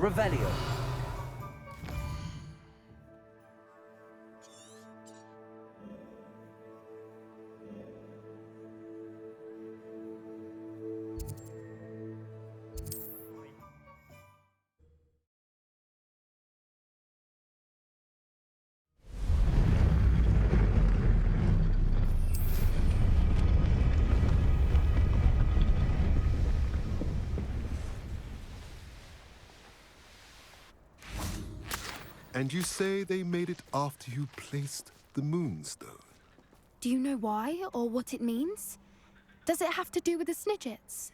Revelio. And you say they made it after you placed the Moonstone? Do you know why or what it means? Does it have to do with the Snidgets?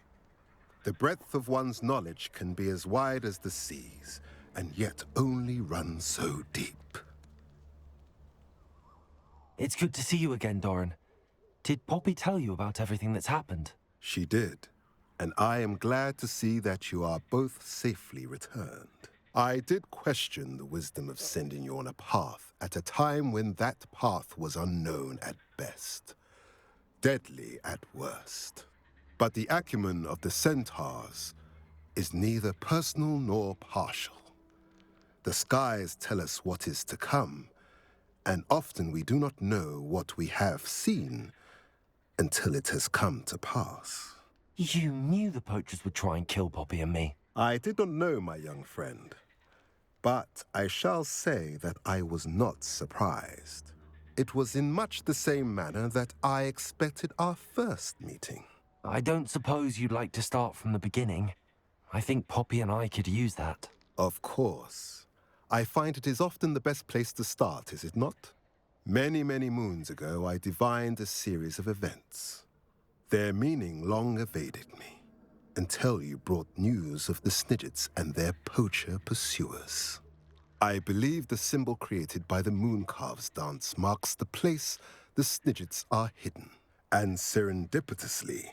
The breadth of one's knowledge can be as wide as the seas, and yet only run so deep. It's good to see you again, Doran. Did Poppy tell you about everything that's happened? She did, and I am glad to see that you are both safely returned. I did question the wisdom of sending you on a path at a time when that path was unknown at best, deadly at worst. But the acumen of the centaurs is neither personal nor partial. The skies tell us what is to come, and often we do not know what we have seen until it has come to pass. You knew the poachers would try and kill Poppy and me. I did not know, my young friend, but I shall say that I was not surprised. It was in much the same manner that I expected our first meeting. I don't suppose you'd like to start from the beginning. I think Poppy and I could use that. Of course. I find it is often the best place to start, is it not? Many, many moons ago, I divined a series of events. Their meaning long evaded me, until you brought news of the Snidgets and their poacher pursuers. I believe the symbol created by the Mooncalves dance marks the place the Snidgets are hidden. And serendipitously,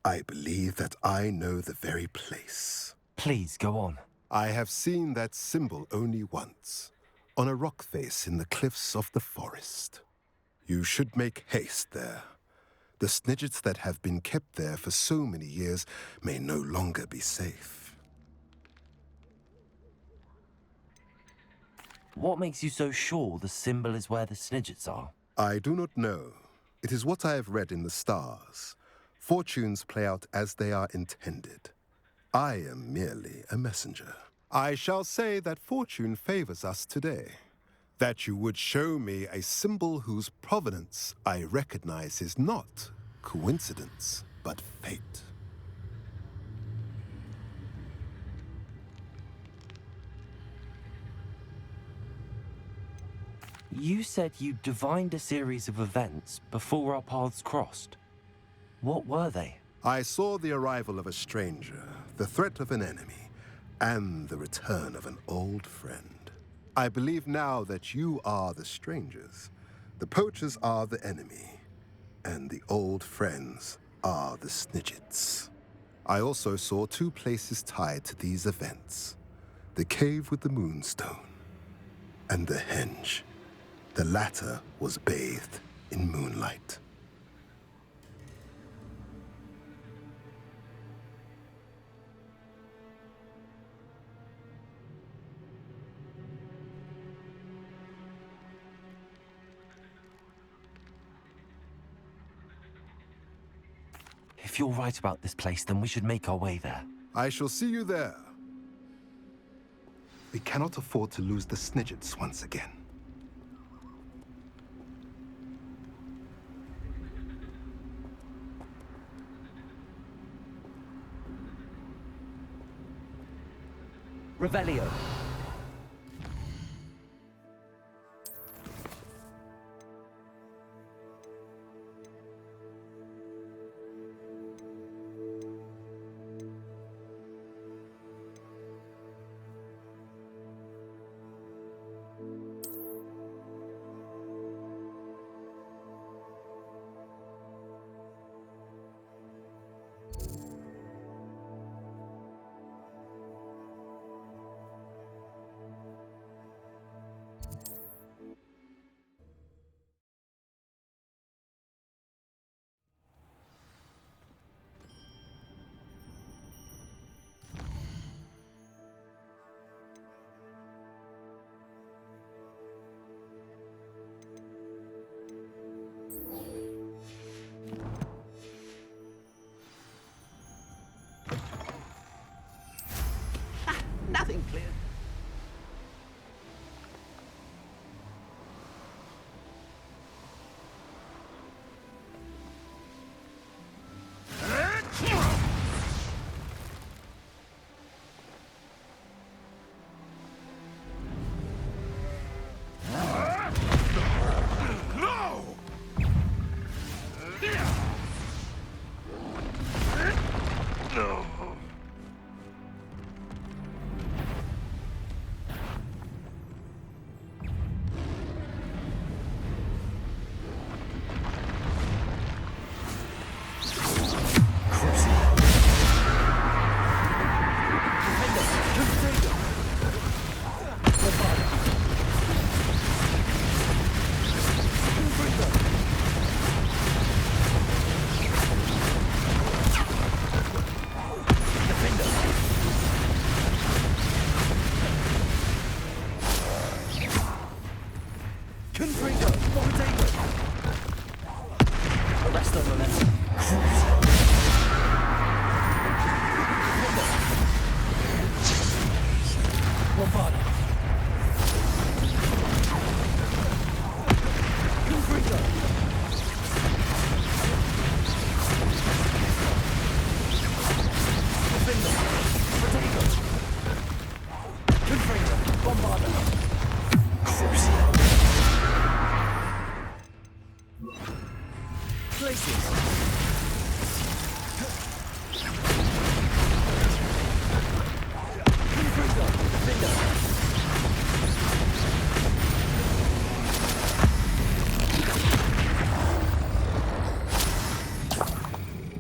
I believe that I know the very place. Please, go on. I have seen that symbol only once, on a rock face in the cliffs of the forest. You should make haste there. The Snidgets that have been kept there for so many years may no longer be safe. What makes you so sure the symbol is where the Snidgets are? I do not know. It is what I have read in the stars. Fortunes play out as they are intended. I am merely a messenger. I shall say that fortune favors us today. That you would show me a symbol whose provenance I recognize is not coincidence, but fate. You said you divined a series of events before our paths crossed. What were they? I saw the arrival of a stranger, the threat of an enemy, and the return of an old friend. I believe now that you are the strangers, the poachers are the enemy, and the old friends are the Snidgets. I also saw two places tied to these events: the cave with the Moonstone and the henge. The latter was bathed in moonlight. If you're right about this place, then we should make our way there. I shall see you there. We cannot afford to lose the Snidgets once again. Revelio. Nothing clear.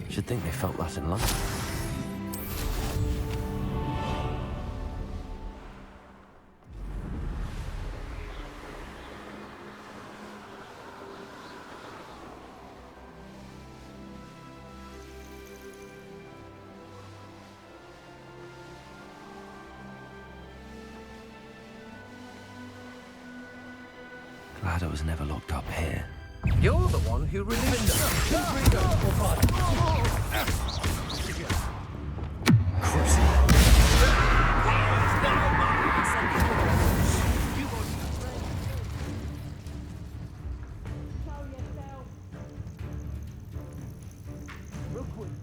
Should think they felt that in London. Glad I was never locked up here. You're the one who released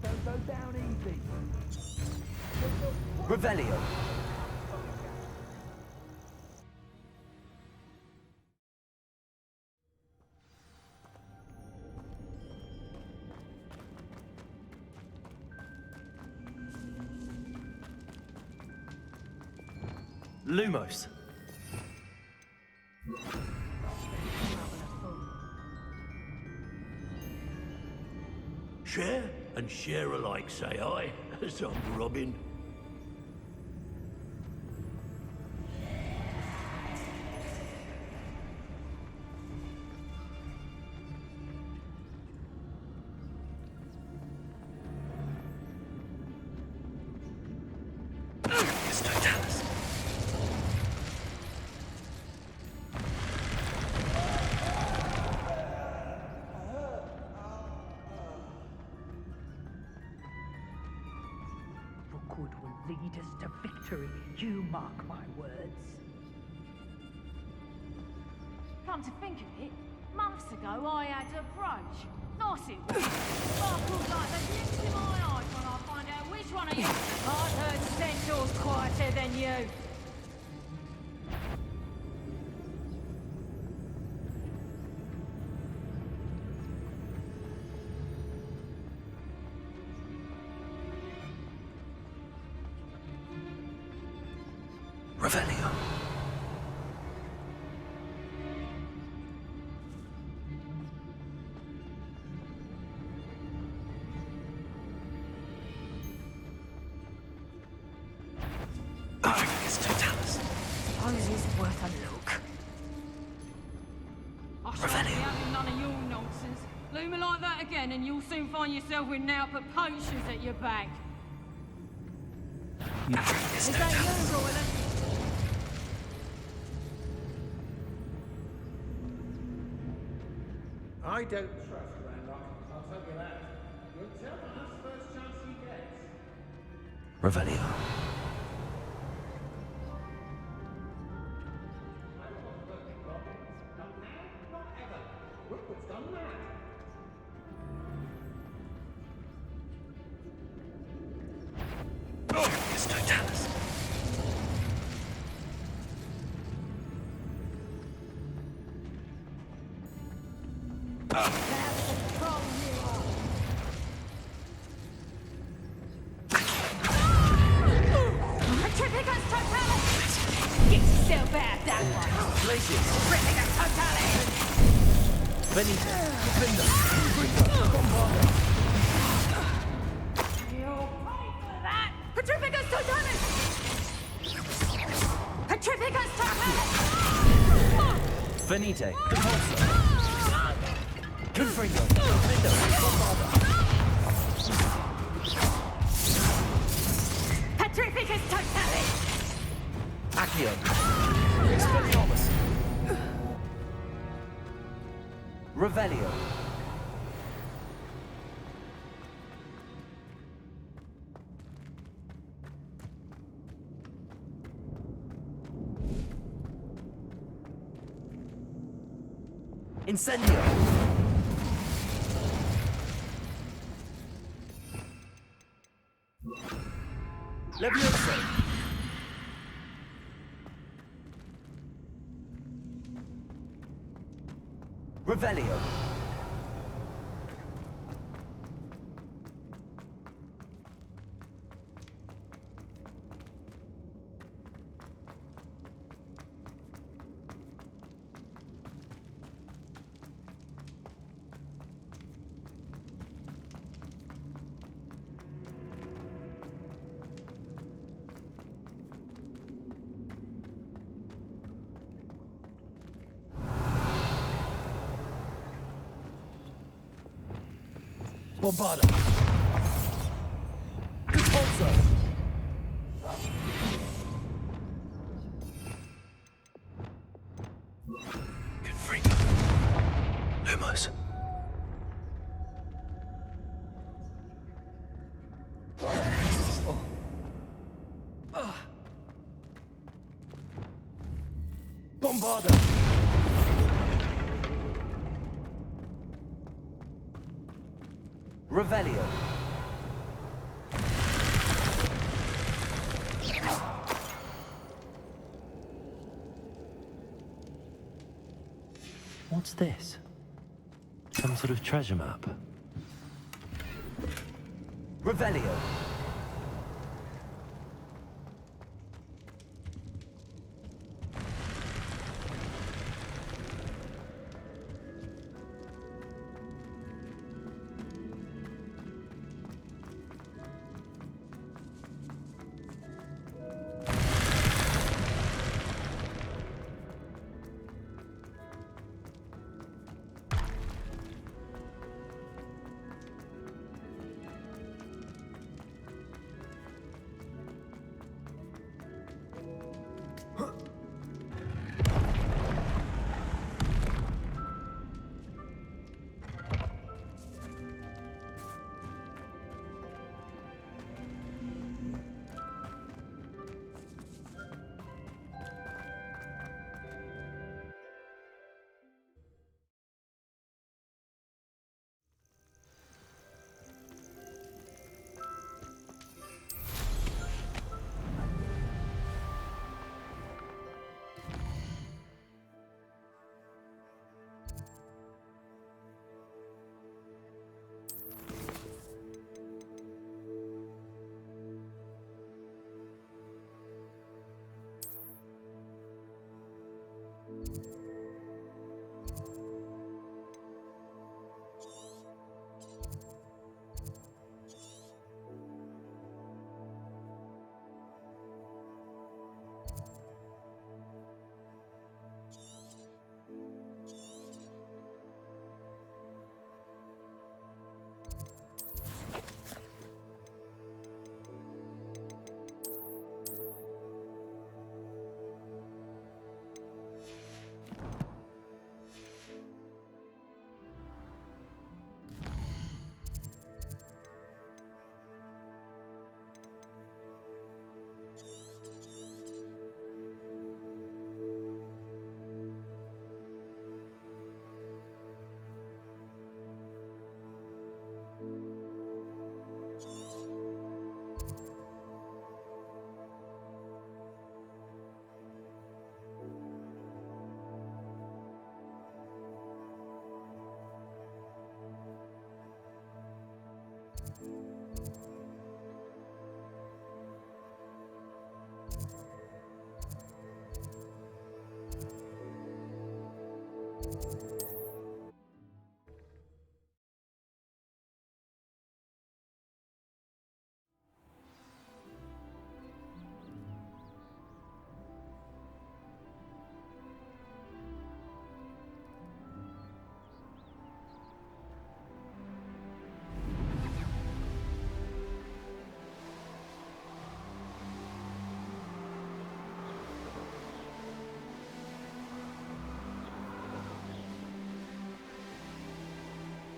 Don't go down easy. Revelio. Lumos. Share and share alike, say I, as I'm Robin. Good will lead us to victory, you mark my words. Come to think of it, months ago I had a brooch. Nice it was. Sparkled like the lips in my eyes when I find out which one of you I've heard centaurs quieter than you. Revelio. Suppose it's worth a look. I shan't be having none of your nonsense. Loom like that again and you'll soon find yourself with Naupert poachers at your back. Is that you, Royler? I don't trust Randolph, I'll tell you that. You'll tell us first chance you get. Revelio. Petrificus totalis! Get yourself out that one! Places. Petrificus totalis! Benito. You'll pay for that! Petrificus totalis! Petrificus totalis! Venite. Repulsor. Confringo. Window. Bombarda. Petrificus totalis! Accio. Expelliarmus. Revelio. Incendio. Levioso. Revelio. Bombarda. Repulsor. Confringo. Lumos. Bombarda. Revelio. What's this? Some sort of treasure map. Revelio.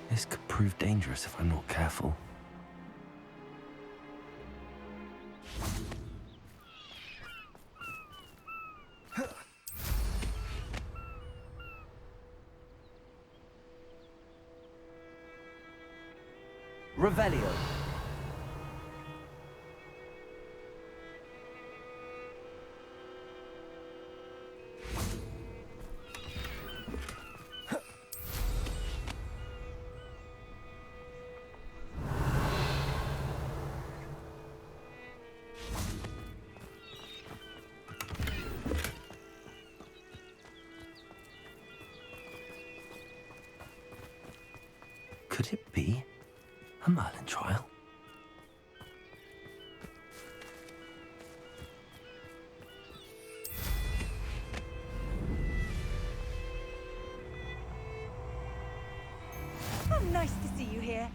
This could prove dangerous if I'm not careful. Revelio. Could it be a Merlin trial? Oh, nice to see you here.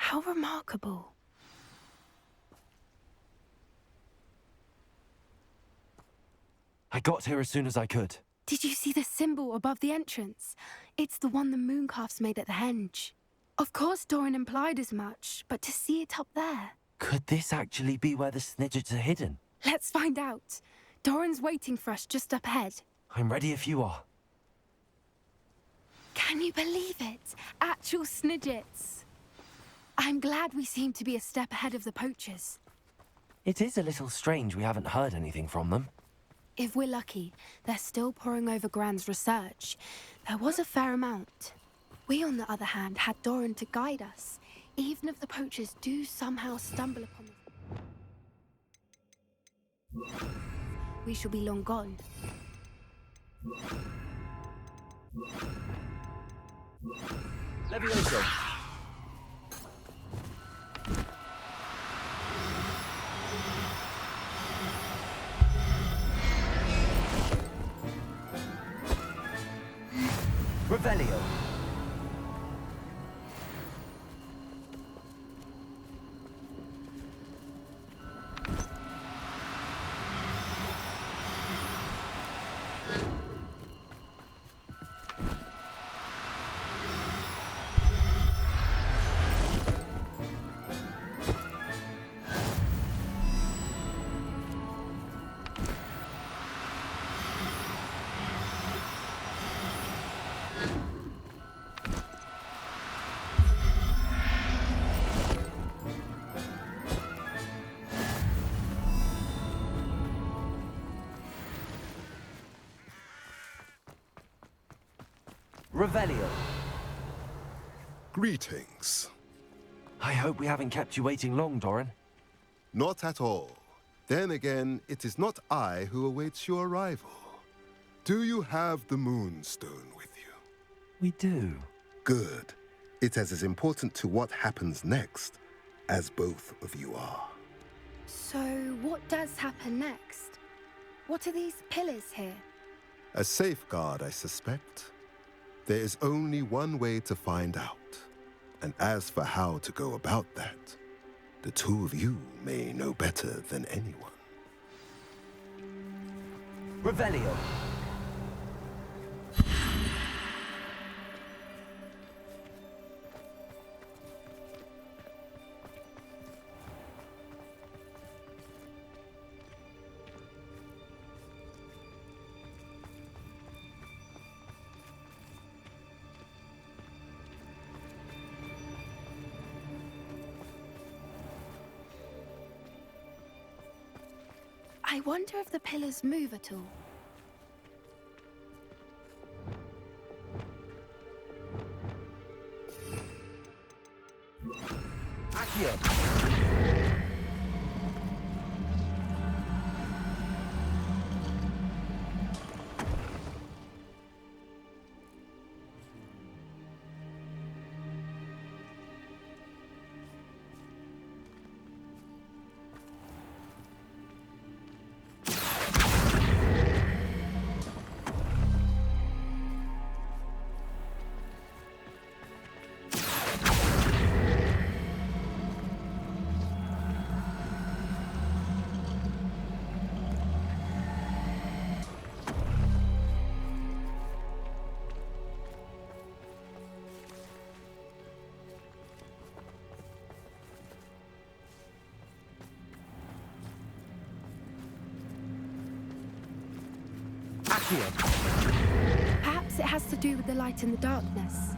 How remarkable. I got here as soon as I could. Did you see the symbol above the entrance? It's the one the mooncalfs made at the henge. Of course Doran implied as much, but to see it up there... Could this actually be where the Snidgets are hidden? Let's find out. Doran's waiting for us just up ahead. I'm ready if you are. Can you believe it? Actual Snidgets. I'm glad we seem to be a step ahead of the poachers. It is a little strange we haven't heard anything from them. If we're lucky, they're still poring over Gran's research. There was a fair amount. We, on the other hand, had Doran to guide us, even if the poachers do somehow stumble upon them. We shall be long gone. Levioso. Revelio. Revelio. Greetings. I hope we haven't kept you waiting long, Doran. Not at all. Then again, it is not I who awaits your arrival. Do you have the Moonstone with you? We do. Good. It is as important to what happens next as both of you are. So, what does happen next? What are these pillars here? A safeguard, I suspect. There is only one way to find out. And as for how to go about that, the two of you may know better than anyone. Revelio. I wonder if the pillars move at all. Accio. Accio. Perhaps it has to do with the light in the darkness.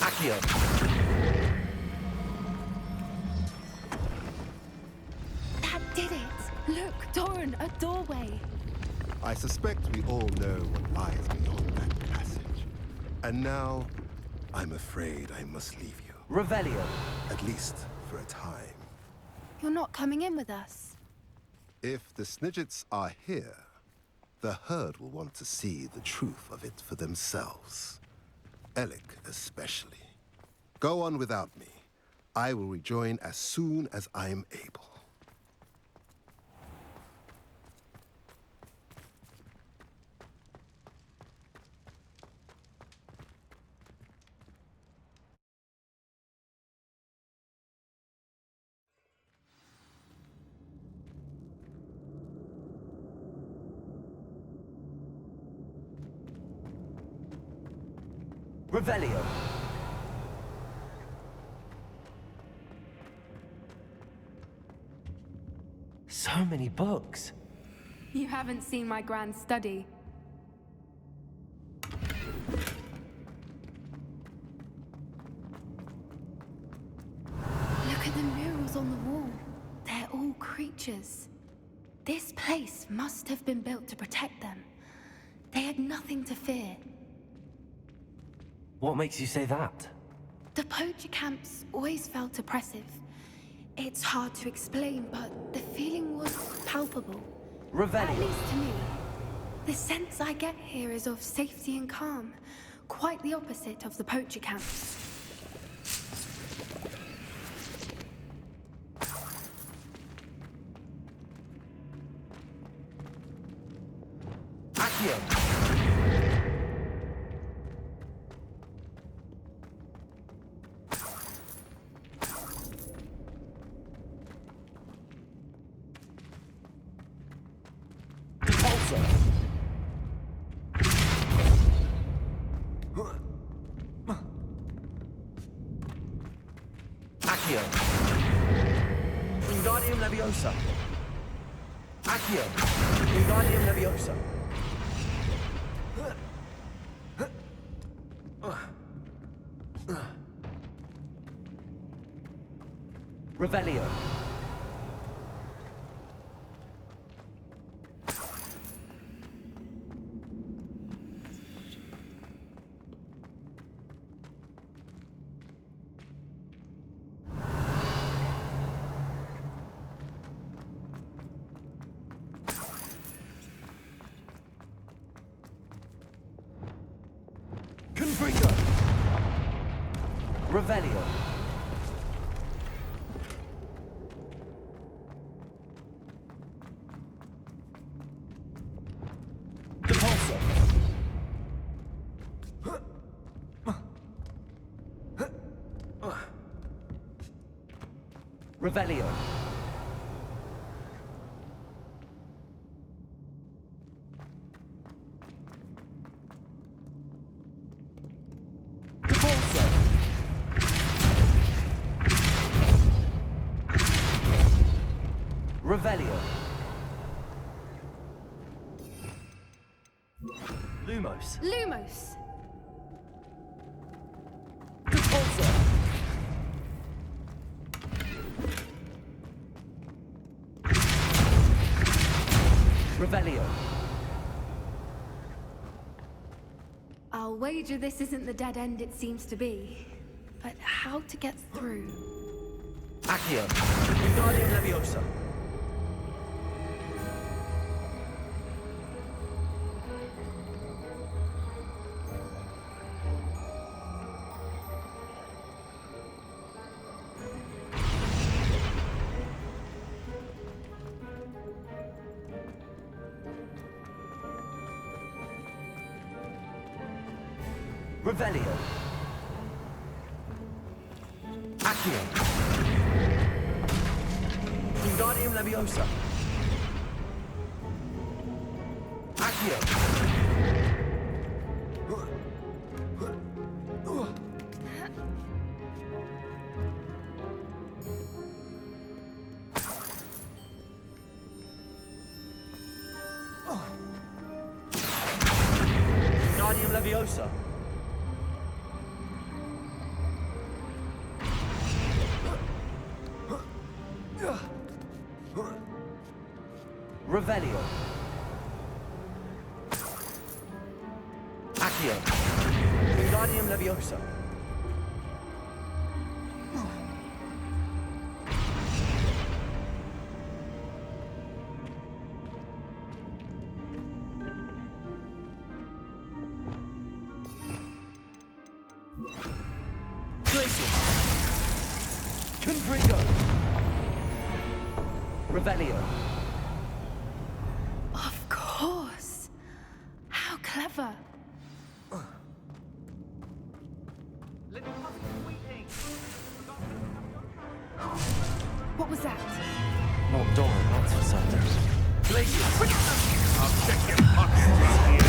Accio. That did it! Look, Doran, a doorway! I suspect we all know what lies beyond that passage. And now, I'm afraid I must leave you. Revelio. At least for a time. You're not coming in with us. If the Snidgets are here, the herd will want to see the truth of it for themselves. Alec especially. Go on without me. I will rejoin as soon as I am able. Revelio. So many books. You haven't seen my grand study. Look at the murals on the wall. They're all creatures. This place must have been built to protect them. They had nothing to fear. What makes you say that? The poacher camps always felt oppressive. It's hard to explain, but the feeling was palpable. At Revelio. least to me. The sense I get here is of safety and calm. Quite the opposite of the poacher camps. Accio. Accio. Wingardium Leviosa. Accio. Wingardium Leviosa. Revelio. Revelio. Depulso. Revelio. Depulso. Revelio. Lumos. Lumos! Depulso. Revelio. I'll wager this isn't the dead end it seems to be. But how to get through? Accio. Wingardium Leviosa. Revelio. Accio. Wingardium Leviosa. Accio. Wingardium Leviosa. Revelio. Accio. Wingardium Leviosa. Glacius. Confringo. Revelio. Of course! How clever! What was that? Not Doran, that's for certain. Glacius. I'll check your pockets around here.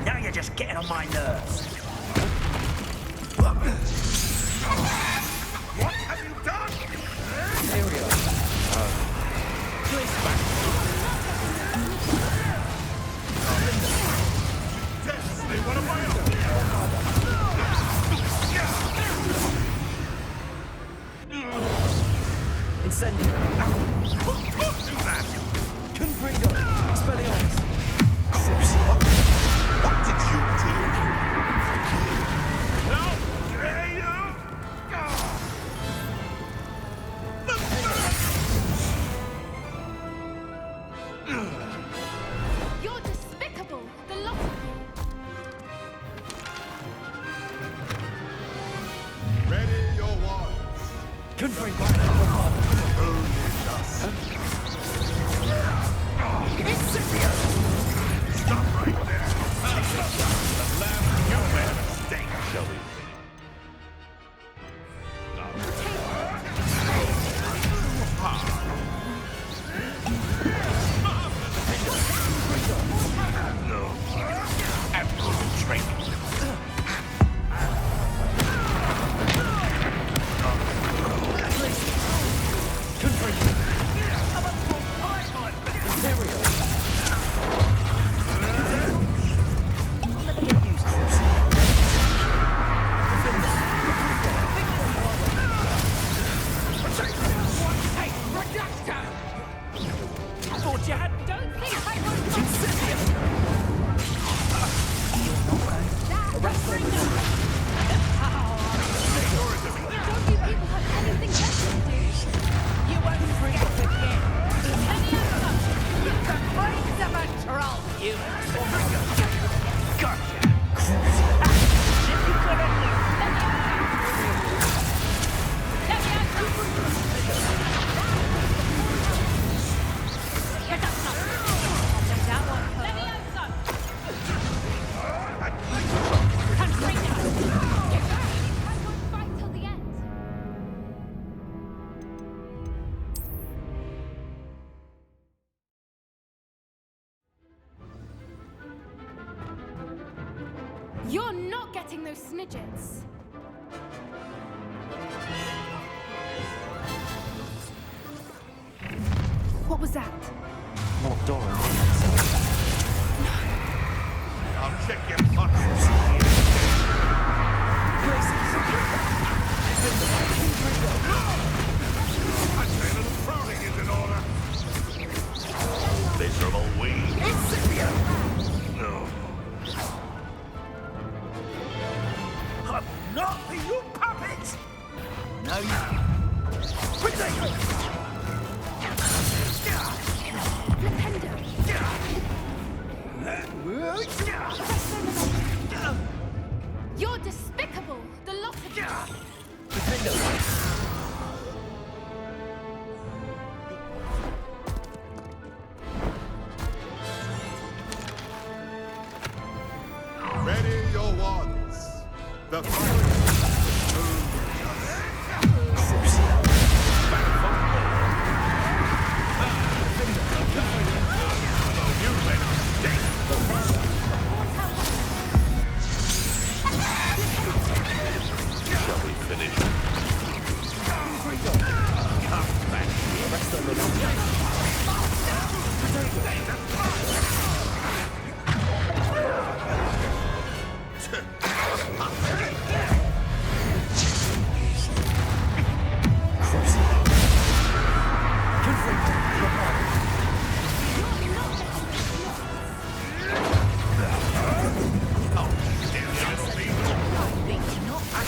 Now you're just getting on my nerves. What have you done? Aerial. Glacius. They want to buy Incendio. do that. Confringo. Expelliarmus. What did you do? No! Hey, no! You're despicable! The lot of you! Ready your wands. Confringo. Stop right there. The last you made a mistake, shall we? No. Absolute training. Confringo. Imperial. You're not getting those snidgets. What was that? Not Doran. I'll check your pockets. I'd say a little crowding is in order. Miserable weed. No. Not for you puppets! No, you... You're despicable, the lot of you. Ready your wands. The fight. Shall we finish? Come back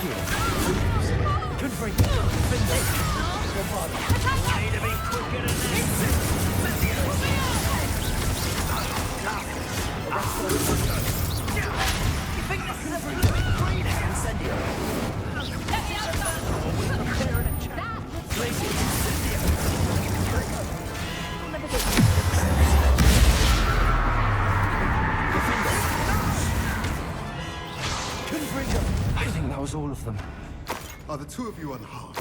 here. I think that was all of them. Are the two of you unharmed?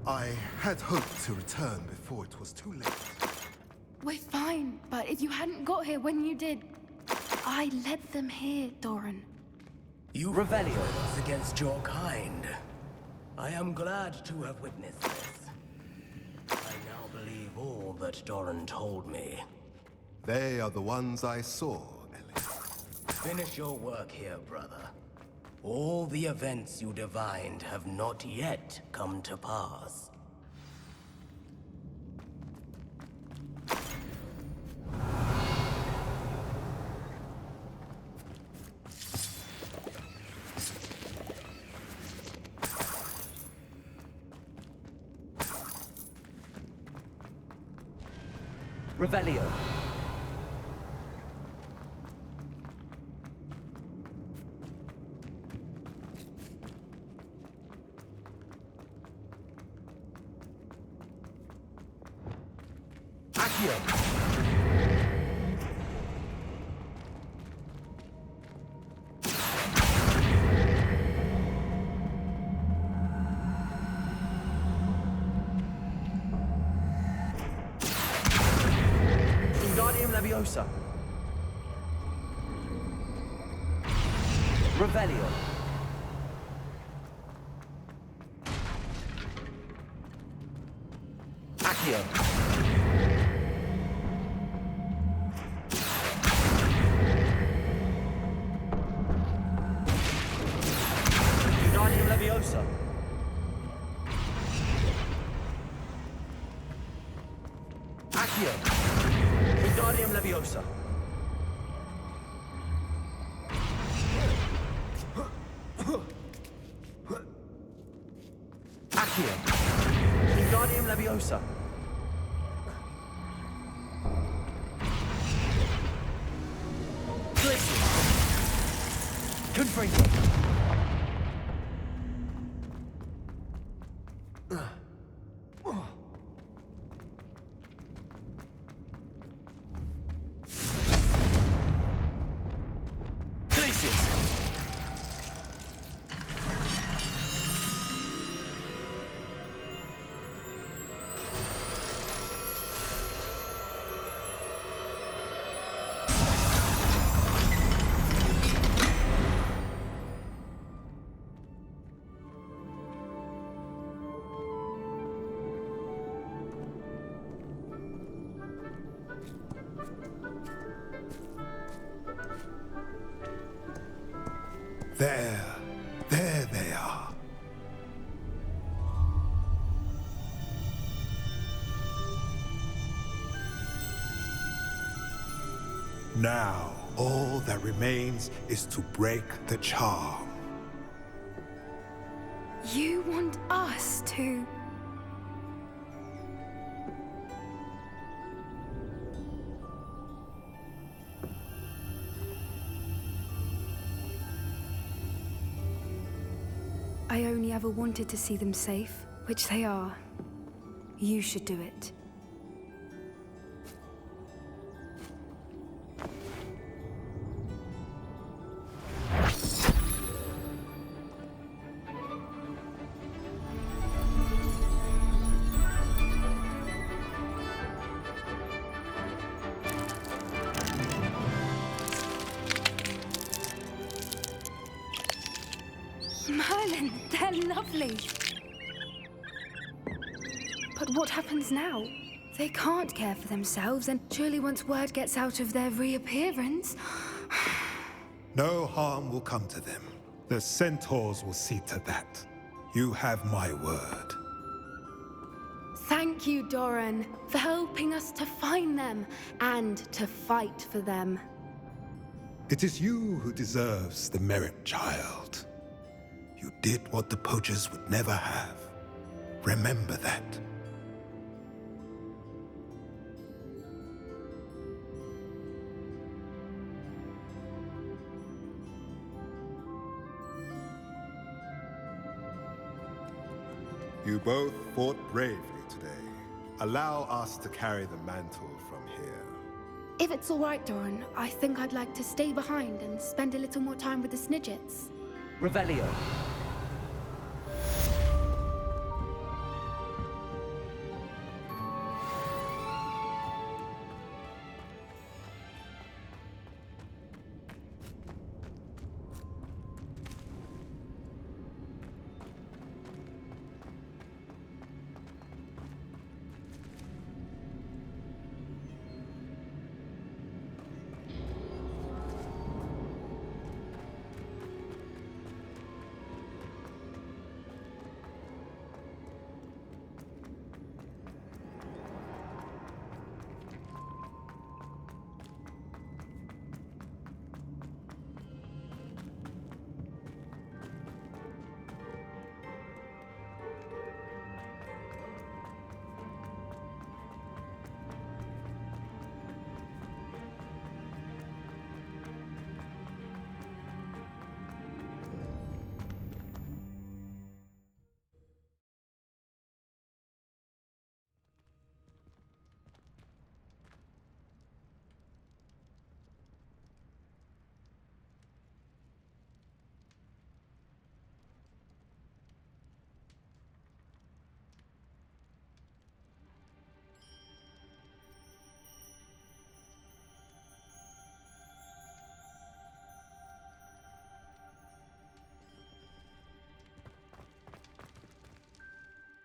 I had hoped to return before it was too late. We're fine, but if you hadn't got here when you did, I led them here, Doran. You rebellions against your kind. I am glad to have witnessed this. I now believe all that Doran told me. They are the ones I saw, Ellie. Finish your work here, brother. All the events you divined have not yet come to pass. Revelio. Wingardium Leviosa. Revelio. Accio. Wingardium Leviosa. Accio. Wingardium Leviosa. Accio. Wingardium Leviosa. Confringo. There they are. Now, all that remains is to break the charm. You want us to... I only ever wanted to see them safe, which they are. You should do it. Merlin, they're lovely. But what happens now? They can't care for themselves, and surely once word gets out of their reappearance... No harm will come to them. The centaurs will see to that. You have my word. Thank you, Doran, for helping us to find them and to fight for them. It is you who deserves the merit, child. You did what the poachers would never have. Remember that. You both fought bravely today. Allow us to carry the mantle from here. If it's all right, Doran, I think I'd like to stay behind and spend a little more time with the Snidgets. Revelio.